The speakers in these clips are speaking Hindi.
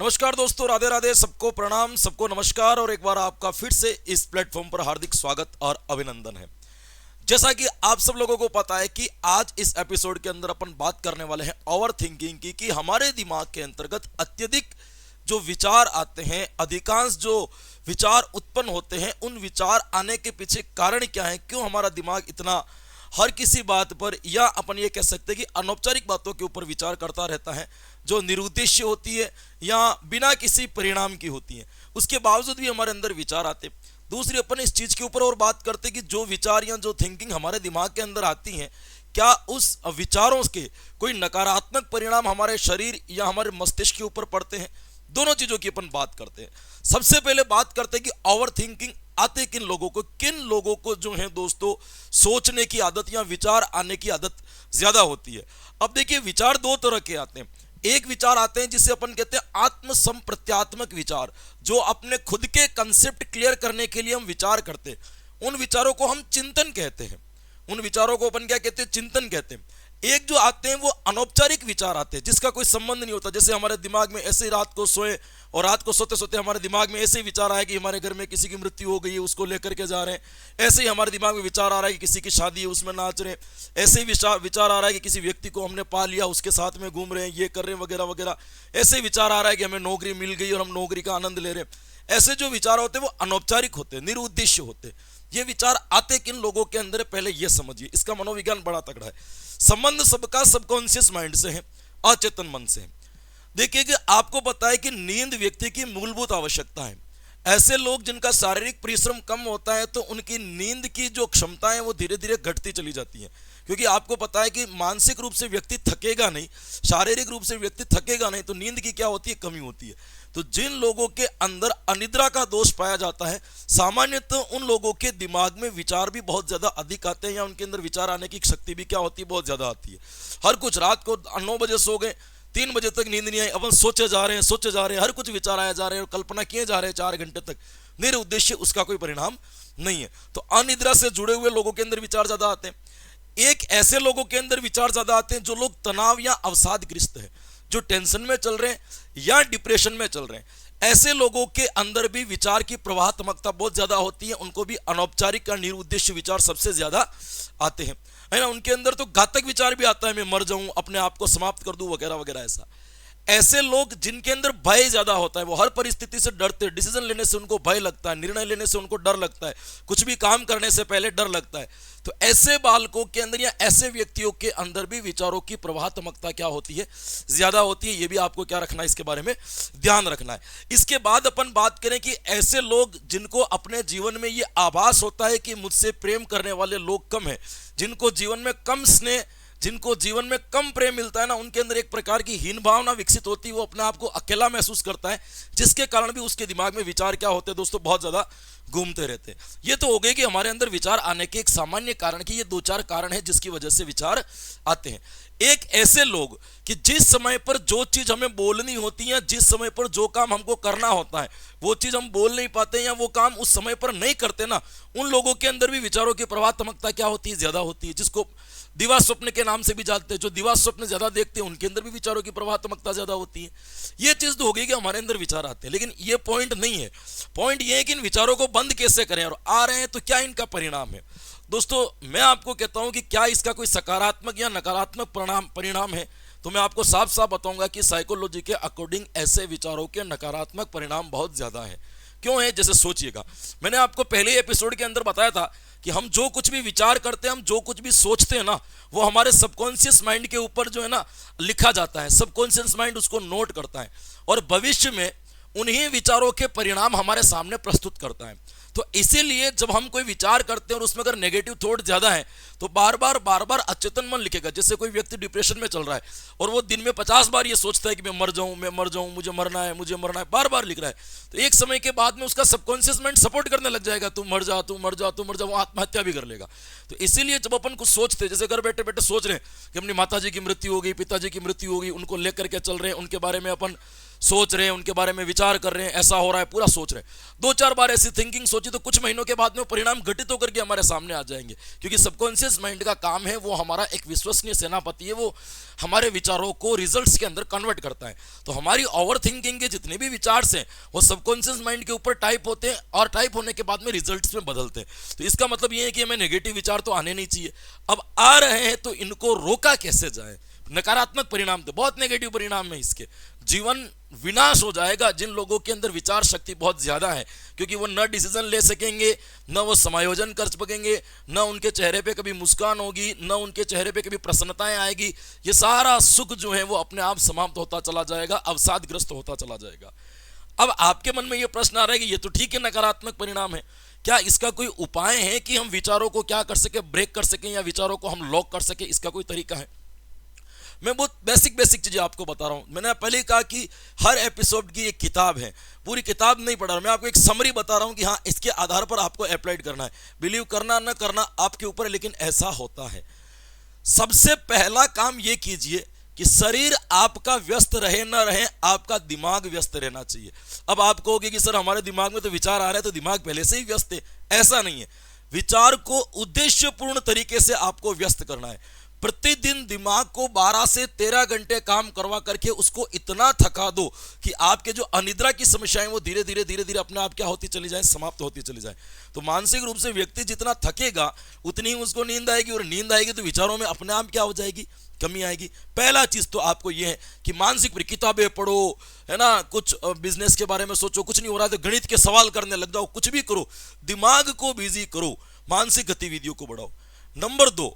नमस्कार दोस्तों, राधे राधे, सबको प्रणाम, सबको नमस्कार और एक बार आपका फिर से इस प्लेटफॉर्म पर हार्दिक स्वागत और अभिनंदन है। जैसा कि आप सब लोगों को पता है कि आज इस एपिसोड के अंदर अपन बात करने वाले हैं ओवर थिंकिंग की, कि हमारे दिमाग के अंतर्गत अत्यधिक जो विचार आते हैं, अधिकांश जो विचार उत्पन्न होते हैं, उन विचार आने के पीछे कारण क्या है, क्यों हमारा दिमाग इतना हर किसी बात पर, या अपन ये कह सकते हैं कि अनौपचारिक बातों के ऊपर विचार करता रहता है, जो निरुद्देश्य होती है या बिना किसी परिणाम की होती है, उसके बावजूद भी हमारे अंदर विचार आते। दूसरी अपन इस चीज के ऊपर और बात करते कि जो विचार या जो थिंकिंग हमारे दिमाग के अंदर आती हैं, क्या उस विचारों के कोई नकारात्मक परिणाम हमारे शरीर या हमारे मस्तिष्क के ऊपर पड़ते हैं। दोनों चीजों की अपन बात करते हैं। सबसे पहले बात करते हैं कि ओवर थिंकिंग आते किन लोगों को जो है दोस्तों, सोचने की आदत या विचार आने की आदत ज्यादा होती है। अब देखिए, विचार दो तरह के आते हैं। एक विचार आते हैं जिसे अपन कहते हैं आत्मसंप्रत्यात्मक विचार, जो अपने खुद के कंसेप्ट क्लियर करने के लिए हम विचार करते हैं। उन विचारों को हम चिंतन कहते हैं। उन विचारों को अपन क्या कहते हैं? चिंतन कहते हैं। एक जो आते हैं वो अनौपचारिक विचार आते हैं, जिसका कोई संबंध नहीं होता। जैसे हमारे दिमाग में ऐसे ही रात को सोए और रात को सोते सोते हमारे दिमाग में ऐसे ही विचार आया कि हमारे घर में किसी की मृत्यु हो गई है, उसको लेकर के जा रहे हैं। ऐसे ही हमारे दिमाग में विचार आ रहा है कि किसी की शादी है, उसमें नाच रहे हैं। ऐसे ही विचार आ रहा है कि किसी व्यक्ति को हमने पा लिया, उसके साथ में घूम रहे हैं, ये कर रहे हैं, वगैरह वगैरह। ऐसे ही विचार आ रहा है कि हमें नौकरी मिल गई और हम नौकरी का आनंद ले रहे हैं। ऐसे जो विचार होते हैं वो अनौपचारिक होते हैं, निरुद्देश्य होते हैं। ये विचार आते किन लोगों के अंदर है, पहले ये समझिए। इसका मनोविज्ञान बड़ा तगड़ा है। संबंध सबका सबकॉन्शियस माइंड से है, अचेतन मन से है। देखिए कि आपको पता है कि नींद व्यक्ति की मूलभूत आवश्यकता है। ऐसे लोग जिनका शारीरिक परिश्रम कम होता है, तो उनकी नींद की जो क्षमता है वो धीरे धीरे घटती चली जाती है। क्योंकि आपको पता है कि मानसिक रूप से व्यक्ति थकेगा नहीं, शारीरिक रूप से व्यक्ति थकेगा नहीं, तो नींद की क्या होती है? कमी होती है। तो जिन लोगों के अंदर अनिद्रा का दोष पाया जाता है, सामान्यतः उन लोगों के दिमाग में विचार भी बहुत ज्यादा अधिक आते हैं, या उनके अंदर विचार आने की शक्ति भी क्या होती है? बहुत ज्यादा आती है। हर कुछ, रात को 9 बजे सो गए, 3 बजे तक नींद नहीं आई, अपन सोचे जा रहे हैं, हर कुछ विचार आए जा रहे हैं और कल्पना किए जा रहे हैं 4 घंटे तक, निरुद्देश्य, उसका कोई परिणाम नहीं है। तो अनिद्रा से जुड़े हुए लोगों के अंदर विचार ज्यादा आते हैं। एक ऐसे लोगों के अंदर विचार ज्यादा आते हैं जो लोग तनाव या अवसादग्रस्त है, जो टेंशन में चल रहे हैं या डिप्रेशन में चल रहे हैं। ऐसे लोगों के अंदर भी विचार की प्रवाहात्मकता बहुत ज्यादा होती है। उनको भी अनौपचारिक का निरुद्देश्य विचार सबसे ज्यादा आते हैं, है ना। उनके अंदर तो घातक विचार भी आता है, मैं मर जाऊं, अपने आप को समाप्त कर दूं, वगैरह वगैरह। ऐसे लोग जिनके अंदर भय ज्यादा होता है, वो हर परिस्थिति से डरते हैं, डिसीजन लेने से उनको भय लगता है, निर्णय लेने से उनको डर लगता है, कुछ भी काम करने से पहले डर लगता है। तो ऐसे बालकों के अंदर या ऐसे व्यक्तियों के अंदर भी विचारों की प्रवाहात्मकता क्या होती है? ज्यादा होती है। ये भी आपको क्या रखना है? इसके बारे में ध्यान रखना है। इसके बाद अपन बात करें कि ऐसे लोग जिनको अपने जीवन में ये आभास होता है कि मुझसे प्रेम करने वाले लोग कम है, जिनको जीवन में कम स्नेह, जिनको जीवन में कम प्रेम मिलता है ना, उनके अंदर एक प्रकार की हीन भावना विकसित होती है। वो अपने आप को अकेला महसूस करता है, जिसके कारण भी उसके दिमाग में विचार क्या होते हैं दोस्तों? बहुत ज्यादा घूमते रहते हैं। ये तो हो गए कि हमारे अंदर विचार आने के एक सामान्य कारण की ये 2-4 कारण है जिसकी वजह से विचार आते हैं। एक ऐसे लोग कि जिस समय पर जो चीज हमें बोलनी होती है, जिस समय पर जो काम हमको करना होता है, वो चीज हम बोल नहीं पाते या वो काम उस समय पर नहीं करते ना, उन लोगों के अंदर भी विचारों की प्रवाहात्मकता क्या होती है? ज्यादा होती है। जिसको दिवा स्वप्न के नाम से भी जानते हैं, जो दिवा स्वप्न ज्यादा देखते हैं, उनके अंदर भी विचारों की प्रवाहात्मकता ज्यादा होती है। ये चीज तो हो गई कि हमारे अंदर विचार आते हैं, लेकिन ये पॉइंट नहीं है। पॉइंट ये है कि इन विचारों को बंद कैसे करें, और आ रहे हैं तो क्या इनका परिणाम है। दोस्तों, मैं आपको कहता हूं कि क्या इसका कोई सकारात्मक या नकारात्मक परिणाम है, तो मैं आपको साफ साफ बताऊंगा कि साइकोलॉजी के अकॉर्डिंग ऐसे विचारों के नकारात्मक परिणाम बहुत ज्यादा है। क्यों है? जैसे सोचिएगा, मैंने आपको पहले एपिसोड के अंदर बताया था कि हम जो कुछ भी विचार करते हैं, हम जो कुछ भी सोचते हैं ना, वो हमारे सबकॉन्शियस माइंड के ऊपर जो है ना लिखा जाता है। सबकॉन्शियस माइंड उसको नोट करता है और भविष्य में उन्हीं विचारों के परिणाम हमारे सामने प्रस्तुत करता है। तो इसीलिए जब हम कोई विचार करते हैं और उसमें अगर नेगेटिव थॉट ज्यादा है, तो बार बार अचेतन मन लिखेगा। जैसे कोई व्यक्ति डिप्रेशन में चल रहा है और वो दिन में 50 बार ये सोचता है कि मैं मर जाऊं, मुझे मरना है, बार बार लिख रहा है, तो एक समय के बाद में उसका सबकॉन्शियस माइंड सपोर्ट करने लग जाएगा, तू मर जा, वो आत्महत्या भी कर लेगा। तो इसीलिए जब अपन कुछ सोचते, जैसे घर बैठे बैठे सोच रहे हैं कि अपनी माता जी की मृत्यु हो गई, पिताजी की मृत्यु होगी, उनको लेकर के चल रहे हैं, उनके बारे में अपन सोच रहे हैं, उनके बारे में विचार कर रहे हैं, ऐसा हो रहा है, पूरा सोच रहे हैं। 2-4 बार ऐसी थिंकिंग सोची तो कुछ महीनों के बाद में परिणाम घटित होकर के हमारे सामने आ जाएंगे, क्योंकि सबकॉन्शियस माइंड का काम है, वो हमारा एक विश्वसनीय सेनापति है, वो हमारे विचारों को रिजल्ट्स के अंदर कन्वर्ट करता है। तो हमारी ओवर थिंकिंग के जितने भी विचार हैं वो सबकॉन्शियस माइंड के ऊपर टाइप होते हैं और टाइप होने के बाद में रिजल्ट्स में बदलते हैं। तो इसका मतलब ये है कि हमें नेगेटिव विचार तो आने नहीं चाहिए। अब आ रहे हैं तो इनको रोका कैसे जाए। नकारात्मक परिणाम तो बहुत नेगेटिव परिणाम है इसके, जीवन विनाश हो जाएगा जिन लोगों के अंदर विचार शक्ति बहुत ज्यादा है, क्योंकि वो न डिसीजन ले सकेंगे, न वो समायोजन कर सकेंगे, न उनके चेहरे पे कभी मुस्कान होगी, न उनके चेहरे पे कभी प्रसन्नताएं आएगी। ये सारा सुख जो है वो अपने आप समाप्त होता चला जाएगा, अवसादग्रस्त होता चला जाएगा। अब आपके मन में ये प्रश्न आ रहा है कि ये तो ठीक है नकारात्मक परिणाम है, क्या इसका कोई उपाय है कि हम विचारों को क्या कर सके, ब्रेक कर सके, या विचारों को हम लॉक कर सके, इसका कोई तरीका है? मैं बहुत बेसिक चीजें आपको बता रहा हूं। मैंने पहले ही कहा कि हर एपिसोड की एक किताब है, पूरी किताब नहीं पढ़ा रहा, मैं आपको एक समरी बता रहा हूं कि हाँ इसके आधार पर आपको अप्लाइड करना है। बिलीव करना न करना आपके ऊपर है, लेकिन ऐसा होता है। सबसे पहला काम ये कीजिए कि शरीर आपका व्यस्त रहे न रहे, आपका दिमाग व्यस्त रहना चाहिए। अब आप कहोगे कि सर हमारे दिमाग में तो विचार आ रहे हैं, तो दिमाग पहले से ही व्यस्त है। ऐसा नहीं है, विचार को उद्देश्यपूर्ण तरीके से आपको व्यस्त करना है। प्रतिदिन दिमाग को 12 से 13 घंटे काम करवा करके उसको इतना थका दो कि आपके जो अनिद्रा की समस्याएं वो धीरे धीरे अपने आप क्या होती चली जाए, समाप्त होती चली जाए। तो मानसिक रूप से व्यक्ति जितना थकेगा उतनी ही उसको नींद आएगी, और नींद आएगी तो विचारों में अपने आप क्या हो जाएगी, कमी आएगी। पहला चीज तो आपको यह है कि मानसिक किताबें पढ़ो, है ना, कुछ बिजनेस के बारे में सोचो, कुछ नहीं हो रहा है तो गणित के सवाल करने लग जाओ, कुछ भी करो, दिमाग को बिजी करो, मानसिक गतिविधियों को बढ़ाओ। नंबर 2,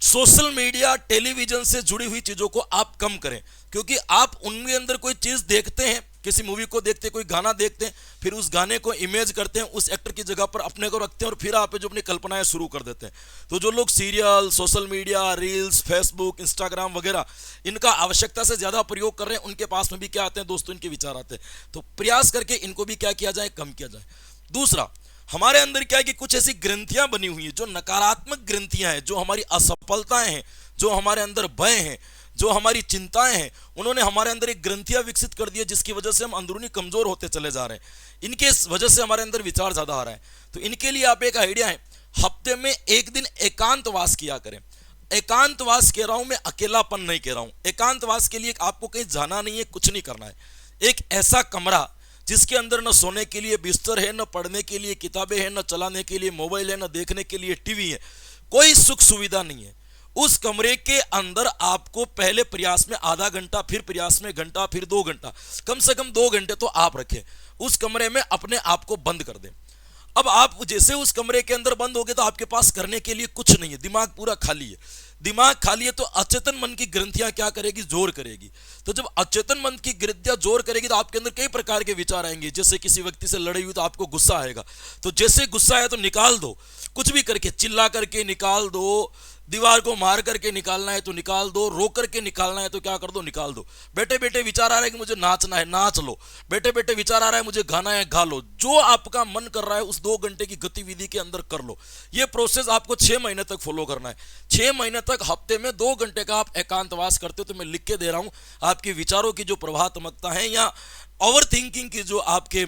सोशल मीडिया, टेलीविजन से जुड़ी हुई चीजों को आप कम करें, क्योंकि आप उनके अंदर कोई चीज देखते हैं, किसी मूवी को देखते हैं, कोई गाना देखते हैं, फिर उस गाने को इमेज करते हैं, उस एक्टर की जगह पर अपने को रखते हैं, और फिर आप जो अपनी कल्पनाएं शुरू कर देते हैं। तो जो लोग serial, social media, reels, Facebook, Instagram वगैरह इनका आवश्यकता से ज्यादा प्रयोग कर रहे हैं, उनके पास में भी क्या आते हैं दोस्तों, इनके विचार आते हैं। तो प्रयास करके इनको भी क्या किया जाए, कम किया जाए। दूसरा, हमारे अंदर क्या है कि कुछ ऐसी ग्रंथियां बनी हुई है जो नकारात्मक ग्रंथियां हैं, जो हमारी असफलताएं हैं, जो हमारे अंदर भय हैं, जो हमारी चिंताएं हैं, उन्होंने हमारे अंदर एक ग्रंथियां विकसित कर दी है, जिसकी वजह से हम अंदरूनी कमजोर होते चले जा रहे हैं। इनके वजह से हमारे अंदर विचार ज्यादा आ रहा है। तो इनके लिए आप एक आइडिया है, हफ्ते में एक दिन एकांतवास किया करें। एकांतवास कह रहा हूं मैं, अकेलापन नहीं कह रहा हूं। एकांतवास के लिए आपको कहीं जाना नहीं है, कुछ नहीं करना है। एक ऐसा कमरा जिसके अंदर न सोने के लिए बिस्तर है, न पढ़ने के लिए किताबें हैं, न चलाने के लिए मोबाइल है, न देखने के लिए टीवी है, कोई सुख सुविधा नहीं है। उस कमरे के अंदर आपको पहले प्रयास में आधा घंटा, फिर प्रयास में घंटा, फिर 2 घंटा, कम से कम 2 घंटे तो आप रखें। उस कमरे में अपने आप को बंद कर दें। अब आप जैसे उस कमरे के अंदर बंद हो गए तो आपके पास करने के लिए कुछ नहीं है, दिमाग पूरा खाली है। दिमाग खाली है तो अचेतन मन की ग्रंथियां क्या करेगी, जोर करेगी। तो जब अचेतन मन की ग्रंथियां जोर करेगी तो आपके अंदर कई प्रकार के विचार आएंगे। जैसे किसी व्यक्ति से लड़ाई हुई तो आपको गुस्सा आएगा, तो जैसे गुस्सा आया तो निकाल दो, कुछ भी करके, चिल्ला करके निकाल दो, दीवार को मार करके निकालना है तो निकाल दो, रो करके निकालना है तो क्या कर दो, निकाल दो। बैठे बैठे विचार आ रहा है कि मुझे नाचना है, नाच लो। बैठे बैठे विचार आ रहा है मुझे गाना है, गा लो। जो आपका मन कर रहा है उस 2 घंटे की गतिविधि के अंदर कर लो। ये प्रोसेस आपको 6 महीने तक फॉलो करना है। 6 महीने तक हफ्ते में 2 घंटे का आप एकांतवास करते हो तो मैं लिख के दे रहा हूं, आपके विचारों की जो प्रभात्मकता है या ओवर थिंकिंग की जो आपके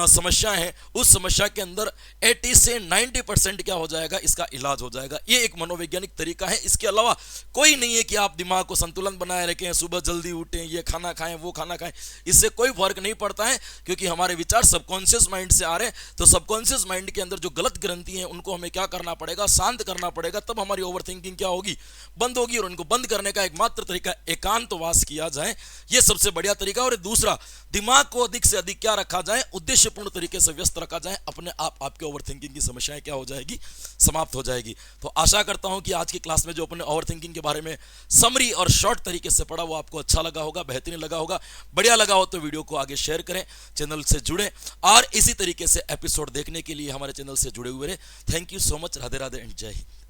समस्या है, उस समस्या के अंदर 80 से 90% क्या हो जाएगा, इसका इलाज हो जाएगा। ये एक मनोवैज्ञानिक तरीका है। इसके अलावा कोई नहीं है कि आप दिमाग को संतुलन बनाए रखें, सुबह जल्दी उठें, ये खाना खाएं, वो खाना खाएं, इससे कोई फर्क नहीं पड़ता है, क्योंकि हमारे विचार सबकॉन्शियस माइंड से आ रहे हैं। तो सबकॉन्शियस माइंड के अंदर जो गलत ग्रंथि हैं उनको हमें क्या करना पड़ेगा, शांत करना पड़ेगा, तब हमारी ओवर थिंकिंग क्या होगी, बंद होगी। और उनको बंद करने का एकमात्र तरीका एकांतवास किया जाए, ये सबसे बढ़िया तरीका। और दूसरा, दिमाग को अधिक से अधिक क्या रखा जाए, उद्देश्यपूर्ण तरीके से व्यस्त रखा जाए, अपने आप आपके ओवर थिंकिंग की समस्याएं क्या हो जाएगी, समाप्त हो जाएगी। तो आशा करता हूं कि आज की क्लास में जो अपने ओवर थिंकिंग के बारे में समरी और शॉर्ट तरीके से पढ़ा वो आपको अच्छा लगा होगा, बेहतरीन लगा होगा। बढ़िया लगा हो तो वीडियो को आगे शेयर करें, चैनल से जुड़े और इसी तरीके से एपिसोड देखने के लिए हमारे चैनल से जुड़े हुए रहे। Thank you so much. Radhe Radhe and जय हिंद।